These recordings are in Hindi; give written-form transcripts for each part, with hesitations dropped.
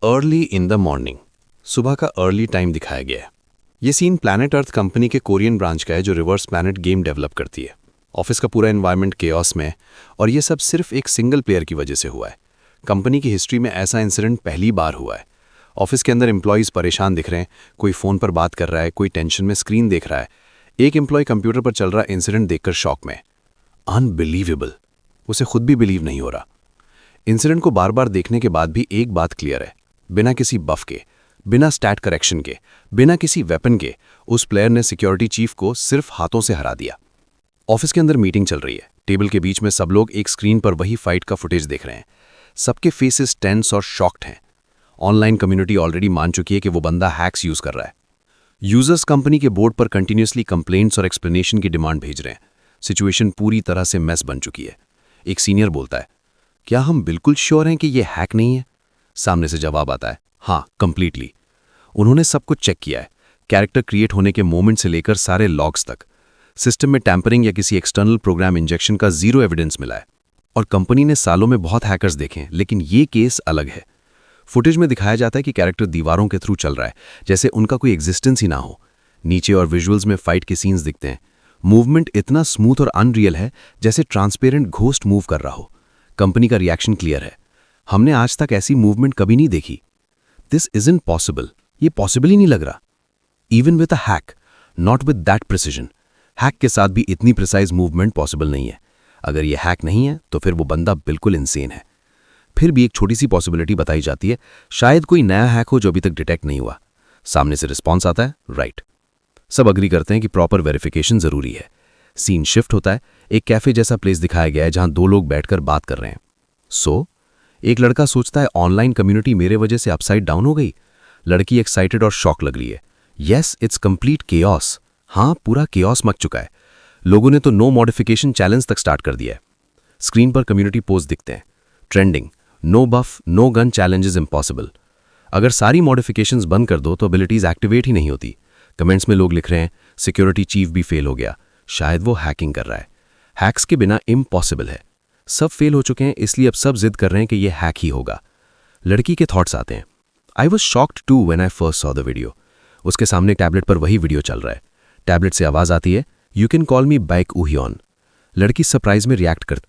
Early in the morning. सुबह का अर्ली टाइम दिखाया गया है। ये सीन प्लैनेट अर्थ कंपनी के कोरियन ब्रांच का है जो रिवर्स प्लैनेट गेम डेवलप करती है। ऑफिस का पूरा एनवायरनमेंट केओस में है और ये सब सिर्फ एक सिंगल प्लेयर की वजह से हुआ है। कंपनी की हिस्ट्री में ऐसा इंसिडेंट पहली बार हुआ है। ऑफिस के अंदर एम्प्लॉयज़ परेशान दिख रहे हैं, कोई फ़ोन पर बात कर रहा है, कोई टेंशन में स्क्रीन देख रहा है। एक एम्प्लॉय कंप्यूटर पर चल रहा इंसिडेंट देखकर शॉक में। अनबिलीवेबल, उसे खुद भी बिलीव नहीं हो रहा। इंसिडेंट को बार बार देखने के बाद भी एक बात क्लियर है, बिना किसी बफ के, बिना स्टैट करेक्शन के, बिना किसी वेपन के उस प्लेयर ने सिक्योरिटी चीफ को सिर्फ हाथों से हरा दिया। ऑफिस के अंदर मीटिंग चल रही है। टेबल के बीच में सब लोग एक स्क्रीन पर वही फाइट का फुटेज देख रहे हैं। सबके फेसेस टेंस और शॉक्ड हैं। ऑनलाइन कम्युनिटी ऑलरेडी मान चुकी है कि वो बंदा हैक्स यूज कर रहा है। यूजर्स कंपनी के बोर्ड पर कंटिन्यूसली कंप्लेंट्स और एक्सप्लेनेशन की डिमांड भेज रहे हैं। सिचुएशन पूरी तरह से मेस बन चुकी है। एक सीनियर बोलता है, क्या हम बिल्कुल श्योर हैं कि ये हैक नहीं है? सामने से जवाब आता है, हाँ, कंप्लीटली। उन्होंने सब कुछ चेक किया है, कैरेक्टर क्रिएट होने के मोमेंट से लेकर सारे लॉग्स तक। सिस्टम में टैंपरिंग या किसी एक्सटर्नल प्रोग्राम इंजेक्शन का जीरो एविडेंस मिला है। और कंपनी ने सालों में बहुत हैकर्स देखे हैं, लेकिन ये केस अलग है। फुटेज में दिखाया जाता है कि कैरेक्टर दीवारों के थ्रू चल रहा है, जैसे उनका कोई एग्जिस्टेंस ही ना हो। नीचे और विजुअल्स में फाइट के सीन्स दिखते हैं। मूवमेंट इतना स्मूथ और अनरियल है जैसे ट्रांसपेरेंट घोस्ट मूव कर रहा हो। कंपनी का रिएक्शन क्लियर है, हमने आज तक ऐसी मूवमेंट कभी नहीं देखी। दिस इजंट पॉसिबल, ये पॉसिबल ही नहीं लग रहा। Even with a hack, not with that precision. Hack के साथ भी इतनी प्रिसाइज मूवमेंट पॉसिबल नहीं है। अगर ये हैक नहीं है तो फिर वो बंदा बिल्कुल इंसेन है। फिर भी एक छोटी सी पॉसिबिलिटी बताई जाती है, शायद कोई नया हैक हो जो अभी तक डिटेक्ट नहीं हुआ। सामने से रिस्पॉन्स आता है, राइट। सब अग्री करते हैं कि प्रॉपर वेरिफिकेशन जरूरी है। सीन शिफ्ट होता है। एक कैफे जैसा प्लेस दिखाया गया है जहां दो लोग बैठकर बात कर रहे हैं। एक लड़का सोचता है, ऑनलाइन कम्युनिटी मेरे वजह से अपसाइड डाउन हो गई। लड़की एक्साइटेड और शॉक लग रही है। Yes, it's complete chaos. हाँ, पूरा केओस मच चुका है। लोगों ने तो नो मॉडिफिकेशन चैलेंज तक स्टार्ट कर दिया है। स्क्रीन पर कम्युनिटी पोस्ट दिखते हैं, ट्रेंडिंग, नो बफ, नो गन चैलेंजेस इम्पॉसिबल। अगर सारी मॉडिफिकेशंस बंद कर दो तो एबिलिटीज एक्टिवेट ही नहीं होती। कमेंट्स में लोग लिख रहे हैं, सिक्योरिटी चीफ भी फेल हो गया, शायद वो हैकिंग कर रहा है। हैक्स के बिना इम्पॉसिबल है। सब फेल हो चुके हैं, इसलिए अब सब जिद कर रहे हैं कि ये हैक ही होगा। लड़की के थॉट्स आते हैं, I was shocked too when I first saw the video. उसके सामने टैबलेट पर वही वीडियो चल रहा है। टैबलेट से आवाज आती है, you can call me back Woohyun. लड़की सरप्राइज में रिएक्ट कर,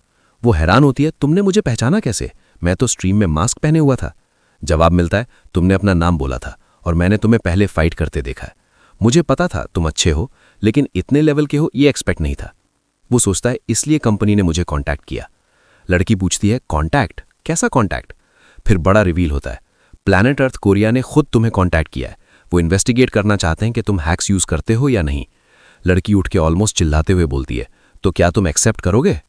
वो हैरान होती है, तुमने मुझे पहचाना कैसे? मैं तो स्ट्रीम में मास्क पहने हुआ था। जवाब मिलता है, तुमने अपना नाम बोला था और मैंने तुम्हें पहले फाइट करते देखा है। मुझे पता था तुम अच्छे हो, लेकिन इतने लेवल के हो ये एक्सपेक्ट नहीं था। वो सोचता है, इसलिए कंपनी ने मुझे कांटेक्ट किया। लड़की पूछती है, कांटेक्ट? कैसा कांटेक्ट? फिर बड़ा रिवील होता है, प्लैनेट अर्थ कोरिया ने खुद तुम्हें कांटेक्ट किया है। वो इन्वेस्टिगेट करना चाहते हैं कि तुम हैक्स यूज करते हो या नहीं। लड़की उठ के ऑलमोस्ट चिल्लाते हुए बोलती है, तो क्या तुम एक्सेप्ट करोगे?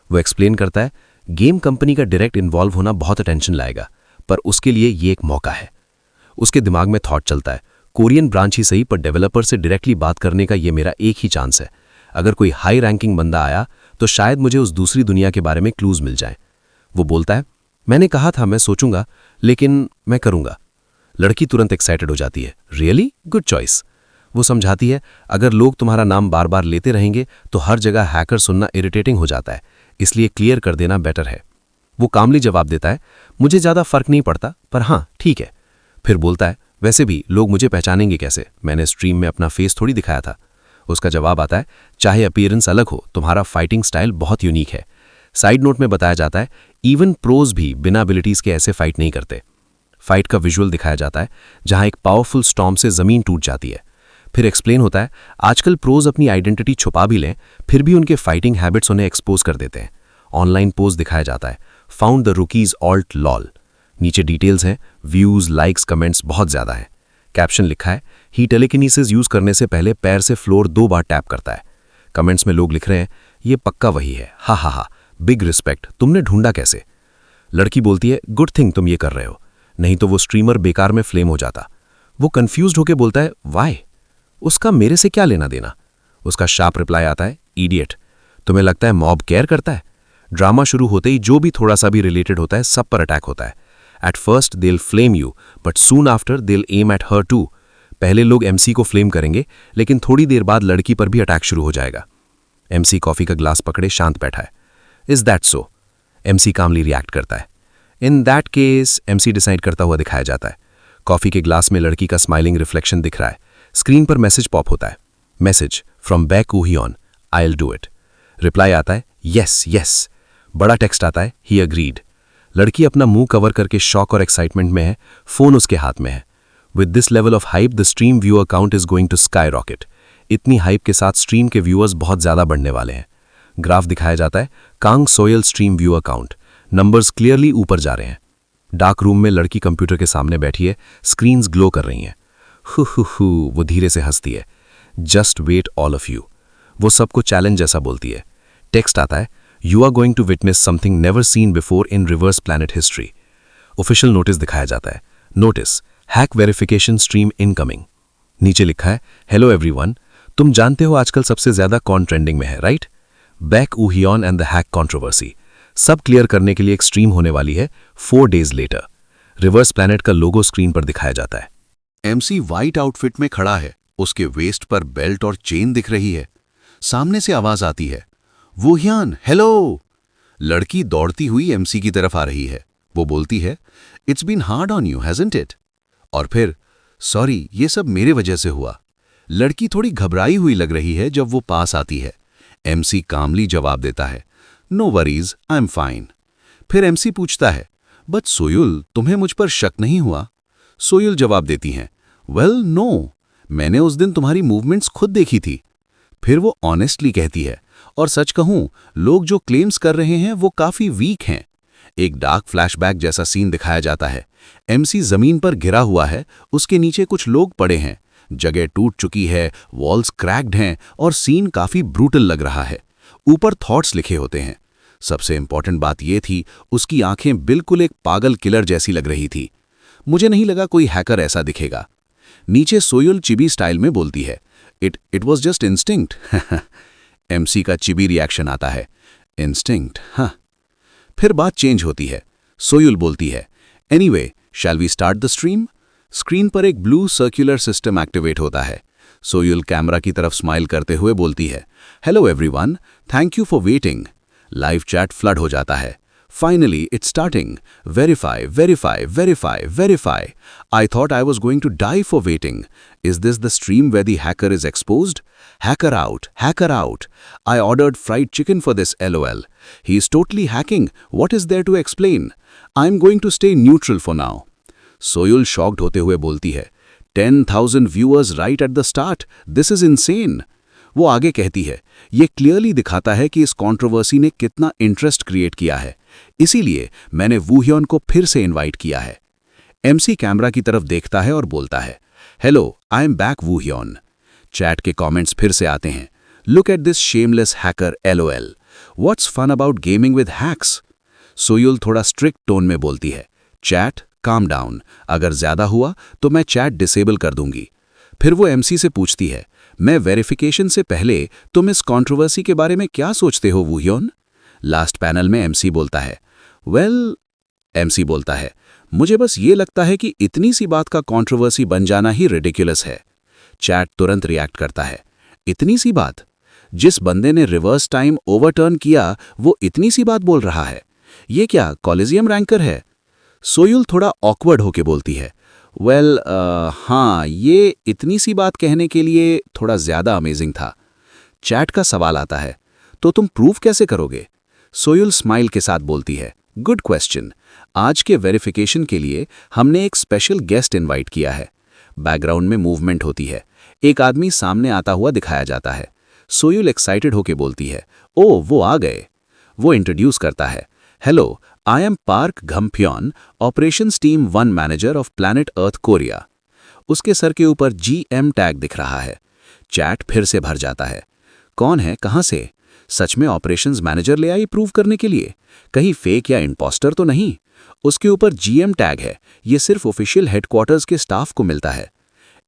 वो एक्सप्लेन करता है, गेम कंपनी का डायरेक्ट इन्वॉल्व होना बहुत अटेंशन लाएगा, पर उसके लिए ये एक मौका है। उसके दिमाग में थॉट चलता है, कोरियन ब्रांच ही सही, पर डेवलपर से डायरेक्टली बात करने का ये मेरा एक ही चांस है। अगर कोई हाई रैंकिंग बंदा आया तो शायद मुझे उस दूसरी दुनिया के बारे में क्लूज मिल जाए। वो बोलता है, मैंने कहा था मैं सोचूंगा, लेकिन मैं करूंगा। लड़की तुरंत एक्साइटेड हो जाती है, रियली गुड चॉइस। वो समझाती है, अगर लोग तुम्हारा नाम बार बार लेते रहेंगे तो हर जगह हैकर सुनना इरिटेटिंग हो जाता है, इसलिए क्लियर कर देना बेटर है। वो कामली जवाब देता है, मुझे ज़्यादा फर्क नहीं पड़ता, पर हाँ ठीक है। फिर बोलता है, वैसे भी लोग मुझे पहचानेंगे कैसे? मैंने स्ट्रीम में अपना फेस थोड़ी दिखाया था। उसका जवाब आता है, चाहे अपीयरेंस अलग हो, तुम्हारा फाइटिंग स्टाइल बहुत यूनिक है। साइड नोट में बताया जाता है, इवन प्रोज भी बिना एबिलिटीज के ऐसे फाइट नहीं करते। फाइट का विजुअल दिखाया जाता है जहां एक पावरफुल स्टॉर्म से जमीन टूट जाती है। फिर एक्सप्लेन होता है, आजकल प्रोज अपनी आइडेंटिटी छुपा भी लें, फिर भी उनके फाइटिंग हैबिट्स उन्हें एक्सपोज कर देते हैं। ऑनलाइन पोस्ट दिखाया जाता है, फाउंड द रुकीज ऑल्ट लॉल। नीचे डिटेल्स हैं, व्यूज, लाइक्स, कमेंट्स बहुत ज्यादा हैं। कैप्शन लिखा है, ही टेलीकिनेसिस यूज करने से पहले पैर से फ्लोर 2 बार टैप करता है। कमेंट्स में लोग लिख रहे हैं, ये पक्का वही है, हा हा हा, बिग रिस्पेक्ट, तुमने ढूंढा कैसे? लड़की बोलती है, गुड थिंग तुम ये कर रहे हो, नहीं तो वो स्ट्रीमर बेकार में फ्लेम हो जाता। वो कंफ्यूज्ड होकर बोलता है, वाई? उसका मेरे से क्या लेना देना? उसका शार्प रिप्लाई आता है, इडियट, तुम्हें लगता है मॉब केयर करता है? ड्रामा शुरू होते ही जो भी थोड़ा सा भी रिलेटेड होता है सब पर अटैक होता है। At first they'll flame you, but soon after they'll aim at her too. पहले लोग एमसी को फ्लेम करेंगे, लेकिन थोड़ी देर बाद लड़की पर भी अटैक शुरू हो जाएगा। एमसी कॉफी का ग्लास पकड़े शांत बैठा है। Is that so? MC calmly react करता है। In that case, MC decide करता हुआ दिखाया जाता है, कॉफी के ग्लास में लड़की का स्माइलिंग रिफ्लेक्शन दिख रहा है। स्क्रीन पर मैसेज पॉप होता है। Message from Baek Woohyun, I will do it. Reply आता है यस यस। बड़ा टेक्स्ट आता है ही अग्रीड। लड़की अपना मुंह कवर करके शॉक और एक्साइटमेंट में है। फोन उसके हाथ में है। With this level of hype the stream viewer count is going to skyrocket. इतनी हाइप के साथ स्ट्रीम के व्यूअर्स बहुत ज्यादा बढ़ने वाले हैं। ग्राफ दिखाया जाता है Kang Soyul stream viewer count. Numbers clearly ऊपर जा रहे हैं। डार्क रूम में लड़की कंप्यूटर के सामने बैठी है। स्क्रीन्स ग्लो कर रही हैं। हु वो धीरे से हंसती है। Just wait all of you. वो सबको चैलेंज जैसा बोलती है। टेक्स्ट आता है you are going to witness something never seen before in reverse planet history. Official notice दिखाया जाता है। Notice hack verification stream incoming. नीचे लिखा है हेलो एवरीवन, तुम जानते हो आजकल सबसे ज्यादा कौन ट्रेंडिंग में है, right? Baek Woohyun and the hack controversy. सब क्लियर करने के लिए एक स्ट्रीम होने वाली है 4 days लेटर। रिवर्स प्लैनेट का लोगो स्क्रीन पर दिखाया जाता है। एमसी वाइट आउटफिट में खड़ा है। उसके वेस्ट पर बेल्ट और चेन दिख रही है। सामने से आवाज आती है वूहियन हेलो। लड़की दौड़ती हुई एमसी की तरफ आ रही है। वो बोलती है it's been hard on you hasn't it. और फिर सॉरी, ये सब मेरे वजह से हुआ। लड़की थोड़ी घबराई हुई लग रही है जब वो पास आती है। एमसी कामली जवाब देता है no worries, I am fine. फिर एमसी पूछता है बट सोयुल, तुम्हें मुझ पर शक नहीं हुआ? सोयुल जवाब देती हैं वेल नो, मैंने उस दिन तुम्हारी मूवमेंट्स खुद देखी थी। फिर वो ऑनेस्टली कहती है और सच कहूं, लोग जो क्लेम्स कर रहे हैं वो काफी वीक हैं। एक डार्क फ्लैशबैक जैसा सीन दिखाया जाता है। एमसी जमीन पर गिरा हुआ है। उसके नीचे कुछ लोग पड़े हैं। जगह टूट चुकी है, वॉल्स क्रैक्ड हैं और सीन काफी ब्रूटल लग रहा है। ऊपर थॉट्स लिखे होते हैं। सबसे इंपॉर्टेंट बात यह थी उसकी आंखें बिल्कुल एक पागल किलर जैसी लग रही थी। मुझे नहीं लगा कोई हैकर ऐसा दिखेगा। नीचे सोयुल चिबी स्टाइल में बोलती है it was just instinct. MC का चिबी रिएक्शन आता है इंस्टिंक्ट, हाँ। फिर बात चेंज होती है। सोयुल बोलती है anyway, shall we start the stream? Screen पर एक ब्लू सर्कुलर सिस्टम एक्टिवेट होता है। सोयुल कैमरा की तरफ स्माइल करते हुए बोलती है hello everyone, thank you for waiting. Live chat flood हो जाता है। Finally it's starting. Verify verify verify verify. I thought I was going to die for waiting. Is this the stream where the hacker is exposed? Hacker out, hacker out. I ordered fried chicken for this LOL. He is totally hacking. What is there to explain? I'm going to stay neutral for now. Soyul shocked होते हुए बोलती है 10,000 viewers right at the start. This is insane. वो आगे कहती है ये क्लियरली दिखाता है कि इस कंट्रोवर्सी ने कितना इंटरेस्ट क्रिएट किया है। इसीलिए मैंने वूहियन को फिर से इनवाइट किया है। एमसी कैमरा की तरफ देखता है और बोलता है hello, I am Baek Woohyun. Chat के कमेंट्स फिर से आते हैं look at this shameless hacker LOL। What's fun about gaming with hacks? Soyul थोड़ा स्ट्रिक्ट टोन में बोलती है चैट काम डाउन, अगर ज्यादा हुआ तो मैं चैट डिसेबल कर दूंगी। फिर वो एमसी से पूछती है मैं वेरिफिकेशन से पहले तुम इस कंट्रोवर्सी के बारे में क्या सोचते हो वूहियन? लास्ट पैनल में एमसी बोलता है वेल, एमसी बोलता है मुझे बस ये लगता है कि इतनी सी बात का कंट्रोवर्सी बन जाना ही रिडिकुलस है। चैट तुरंत रिएक्ट करता है इतनी सी बात? जिस बंदे ने रिवर्स टाइम ओवरटर्न किया वो इतनी सी बात बोल रहा है? ये क्या कॉलेजियम रैंकर है? सोयुल थोड़ा ऑकवर्ड होके बोलती है वेल, हाँ, ये इतनी सी बात कहने के लिए थोड़ा ज्यादा अमेजिंग था। चैट का सवाल आता है तो तुम प्रूव कैसे करोगे? सोयुल स्माइल के साथ बोलती है गुड क्वेश्चन। आज के वेरिफिकेशन के लिए हमने एक स्पेशल गेस्ट इनवाइट किया है। बैकग्राउंड में मूवमेंट होती है। एक आदमी सामने आता हुआ दिखाया जाता है। सोयुल एक्साइटेड होके बोलती है ओ, वो आ गए। वो इंट्रोड्यूस करता है hello, I am Park Ghampyeon, operations team 1 manager of planet earth Korea. उसके सर के ऊपर GM टैग दिख रहा है। चैट फिर से भर जाता है कौन है, कहां से? सच में ऑपरेशंस मैनेजर ले आई प्रूव करने के लिए? कहीं फेक या इम्पोस्टर तो नहीं? उसके ऊपर GM टैग है। ये सिर्फ ऑफिशियल हेडक्वार्टर्स के स्टाफ को मिलता है।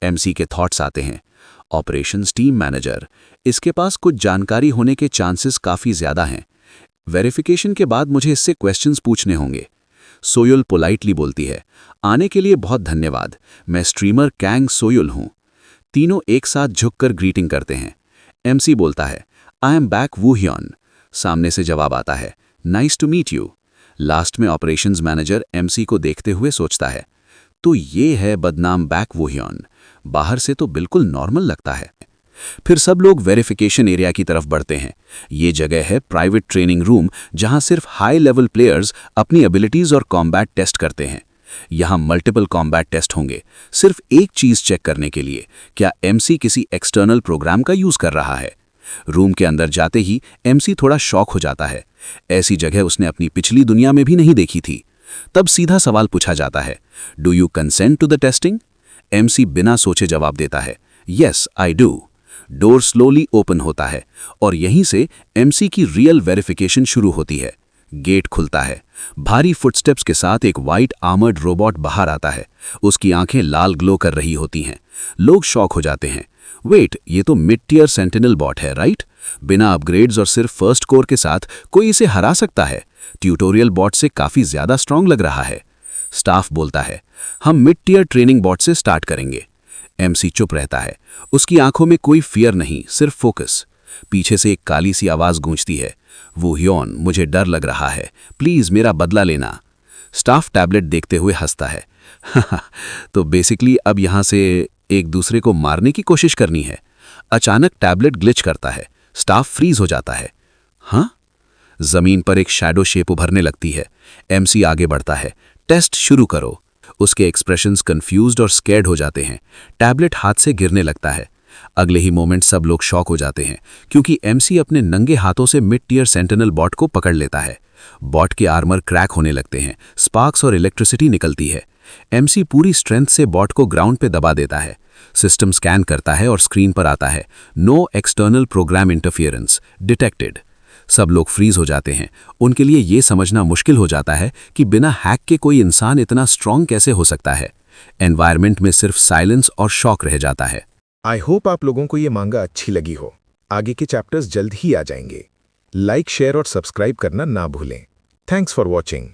एमसी के थॉट्स आते हैं ऑपरेशंस टीम मैनेजर, इसके पास कुछ जानकारी होने के चांसेस काफी ज्यादा हैं। वेरिफिकेशन के बाद मुझे इससे क्वेश्चंस पूछने होंगे। सोयुल पोलाइटली बोलती है आने के लिए बहुत धन्यवाद, मैं स्ट्रीमर कैंग सोयुल हूं। तीनों एक साथ झुककर ग्रीटिंग करते हैं। एमसी बोलता है आई एम बैक वूहियन। सामने से जवाब आता है nice to meet you. Last में ऑपरेशंस मैनेजर एमसी को देखते हुए सोचता है तो ये है बदनाम बैक वुहियॉन। बाहर से तो बिल्कुल नॉर्मल लगता है। फिर सब लोग वेरिफिकेशन एरिया की तरफ बढ़ते हैं। ये जगह है प्राइवेट ट्रेनिंग रूम, जहां सिर्फ हाई लेवल प्लेयर्स अपनी एबिलिटीज और कॉम्बैट टेस्ट करते हैं। यहाँ मल्टीपल कॉम्बैट टेस्ट होंगे, सिर्फ एक चीज चेक करने के लिए, क्या एमसी किसी एक्सटर्नल प्रोग्राम का यूज कर रहा है। रूम के अंदर जाते ही एमसी थोड़ा शॉक हो जाता है। ऐसी जगह उसने अपनी पिछली दुनिया में भी नहीं देखी थी। तब सीधा सवाल पूछा जाता है, do you consent to the testing? MC बिना सोचे जवाब देता है, yes I do. Door slowly open होता है और यहीं से एमसी की रियल वेरिफिकेशन शुरू होती है। गेट खुलता है। भारी फुटस्टेप्स के साथ एक वाइट आर्मर्ड रोबोट बाहर आता है। उसकी आंखें लाल ग्लो कर रही होती हैं। लोग शॉक हो जाते हैं। वेट, ये तो मिड टियर सेंटिनल बॉट है, राइट? बिना अपग्रेड्स और सिर्फ फर्स्ट कोर के साथ कोई इसे हरा सकता है? ट्यूटोरियल बॉट से काफी ज्यादा स्ट्रांग लग रहा है। स्टाफ बोलता है, हम मिड टियर ट्रेनिंग बॉट से स्टार्ट करेंगे। एमसी चुप रहता है। उसकी आंखों में कोई फियर नहीं, सिर्फ फोकस। पीछे से एक काली सी आवाज गूंजती है, वुहियॉन, मुझे डर लग रहा है, प्लीज मेरा बदला लेना। स्टाफ टैबलेट देखते हुए हंसता है। तो बेसिकली अब यहां से एक दूसरे को मारने की कोशिश करनी है। अचानक टैबलेट ग्लिच करता है। स्टाफ फ्रीज हो जाता है। हाँ? जमीन पर एक शैडो शेप उभरने लगती है। एमसी आगे बढ़ता है, टेस्ट शुरू करो। उसके एक्सप्रेशंस कंफ्यूज्ड और स्कैर्ड हो जाते हैं। टैबलेट हाथ से गिरने लगता है। अगले ही मोमेंट सब लोग शॉक हो जाते हैं, क्योंकि एमसी अपने नंगे हाथों से मिड टियर सेंटिनल बॉट को पकड़ लेता है। बॉट के आर्मर क्रैक होने लगते हैं, स्पार्क्स और इलेक्ट्रिसिटी निकलती है। एमसी पूरी स्ट्रेंथ से बॉट को ग्राउंड पे दबा देता है। सिस्टम स्कैन करता है और स्क्रीन पर आता है, no external program interference detected. सब लोग फ्रीज हो जाते हैं। उनके लिए ये समझना मुश्किल हो जाता है कि बिना हैक के कोई इंसान इतना स्ट्रांग कैसे हो सकता है। एनवायरनमेंट में सिर्फ साइलेंस और शॉक रह जाता है। आई होप आप लोगों को ये मांगा अच्छी लगी हो। आगे के चैप्टर्स जल्द ही आ जाएंगे। लाइक, शेयर और सब्सक्राइब करना ना भूलें। Thanks for watching.